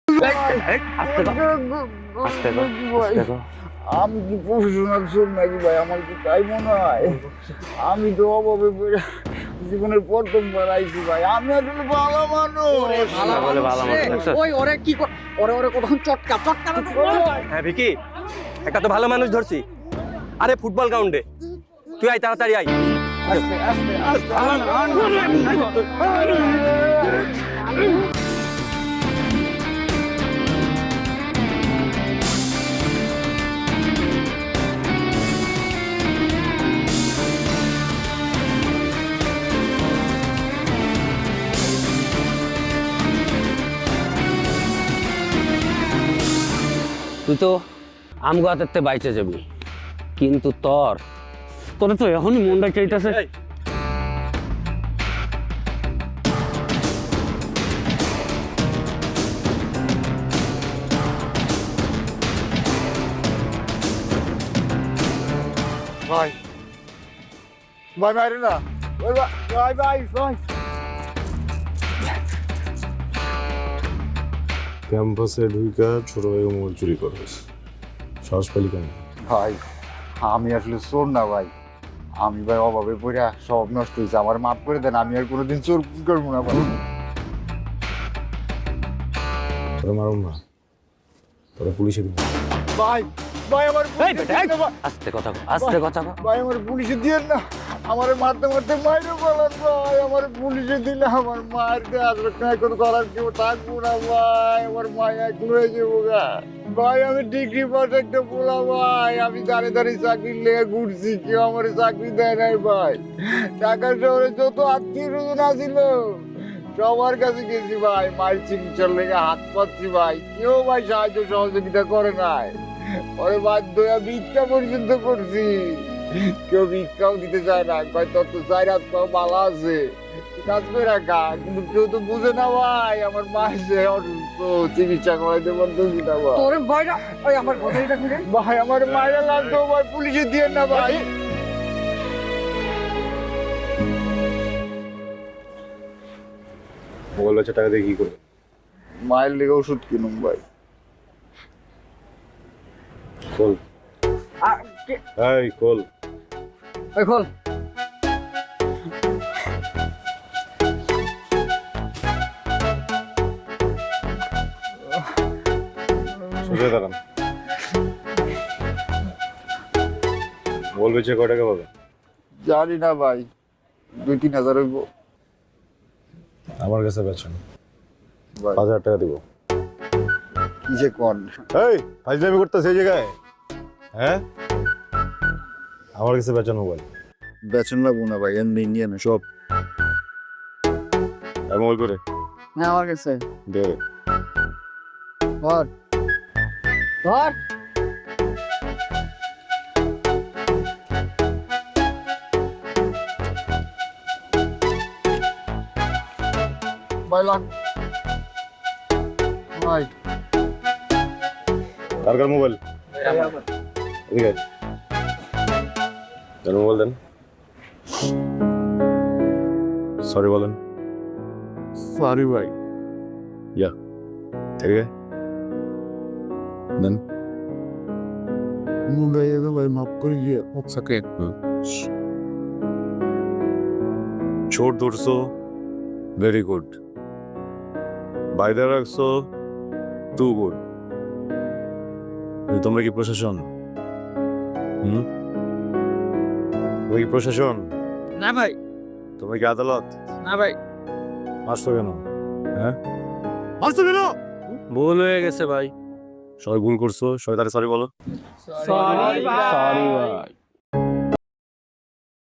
আমি কি প্রফেশনাল চোর নাকি ভাই? আমার কি তাই মনে হয়? আমি তো অভাবে পড়ে জীবনের প্রথমবার আইছি ভাই। আমি আসলে ভালো মানুষ। হ্যাঁ ভিকি, একটা তো ভালো মানুষ ধরছি। আরে ফুটবল গ্রাউন্ডে তুই আয়, তাড়াতাড়ি আয়। আস্তে আস্তে আস্তে তুই তো আম গাছের বাইচে যাবি, কিন্তু তোর তো এখনই মনটা চাইতেছে। ভাই ভাই মারে না ভাই ভাই ভাই। ক্যাম্পাসে ঢুইকা ছোট ভাই মোবাইল চুরি করবে, সাহস পেলি কেন? ভাই আমি আসলে চোর না ভাই। আমি ভাই অভাবে পড়ে সব নষ্ট হয়েছে, আমার মাফ করে দেন। আমি আর কোনোদিন চোর করবো না ভাই। তোরা মারুন না, তোরা পুলিশে দিন। ভাই ভাই আমার আস্তে কথা কও, আস্তে কথা কও। ভাই আমার পুলিশে দিয়েন না। আমার মারতে মারতে মাইরে বলেন ভাই। আমার পুলিশে দিলে আমার মায়ের আসবে এখন করার কেউ থাকবো না ভাই। আমার মায় এখন হয়ে যাবো গা ভাই। আমি ডিগ্রি পাস একটা বলা ভাই। আমি দাঁড়িয়ে দাঁড়িয়ে চাকরি লেগে ঘুরছি, কেউ আমার চাকরি দেয় নাই ভাই। ঢাকা শহরে যত আত্মীয় স্বজন আসিল সবার কাছে গেছি ভাই, মায়ের চিকিৎসার লেগে হাত পাচ্ছি ভাই। কেউ ভাই সাহায্য সহযোগিতা করে নাই। পরে বাধ্য হয়ে ভিক্ষা পর্যন্ত করছি, কেউ ভিক্ষাও দিতে চায় না। কয় তোর তো চাই রাত পাও ভালো আছে, কাজ করে রাখা। কিন্তু কেউ তো বুঝে না ভাই। আমার মা যে অসুস্থ, চিকিৎসা করাইতে পারতেছি না ভাই। ভাই আমার মায়ের লাগতো ভাই, পুলিশে দিয়ে না ভাই। মোবাইল বাচ্চা টাকা দিয়ে কি করবে? মায়ের লেগে ওষুধ কিনুম ভাই। খোল, এই খোল। খোল। সোজা দাঁড়ান। মোবাইল বেচে কয় টাকা পাবে? জানি না ভাই, 2-3 হাজার হইব আমার কাছে বেচেন, ভাই। 5,000 টাকা দিব। কি যে কোন এই ফাজলামি করতেছে এই জায়গায়? হ্যাঁ, আমার কাছে বেচেন মোবাইল। বেতন লাগবো না ভাই, এমনি নিয়ে না সব। আর মোবাইল করে হ্যাঁ আমার কাছে দে। ধর ধর। ভাই লাগ ভাই। কার মোবাইল? ঠিক আছে, দেন মোবাইল দেন। সরি বলেন। সরি ভাই। ইয়া ঠিক আছে, দেন। ভাই ভাই মাফ করে দিয়ে ওকে। চোর ধরছো, ভেরি গুড। বাইরে রাখছো, টু গুড। তোমরা কি প্রশাসন? তুমি কি প্রশাসন? না ভাই, তোমরা কি আদালত? না ভাই। আসতো কেন? হ্যাঁ, আসতো কেন? ভুল হয়ে গেছে ভাই। সবাই ভুল করছো, সবাই তাহলে সরি বলো। সরি ভাই।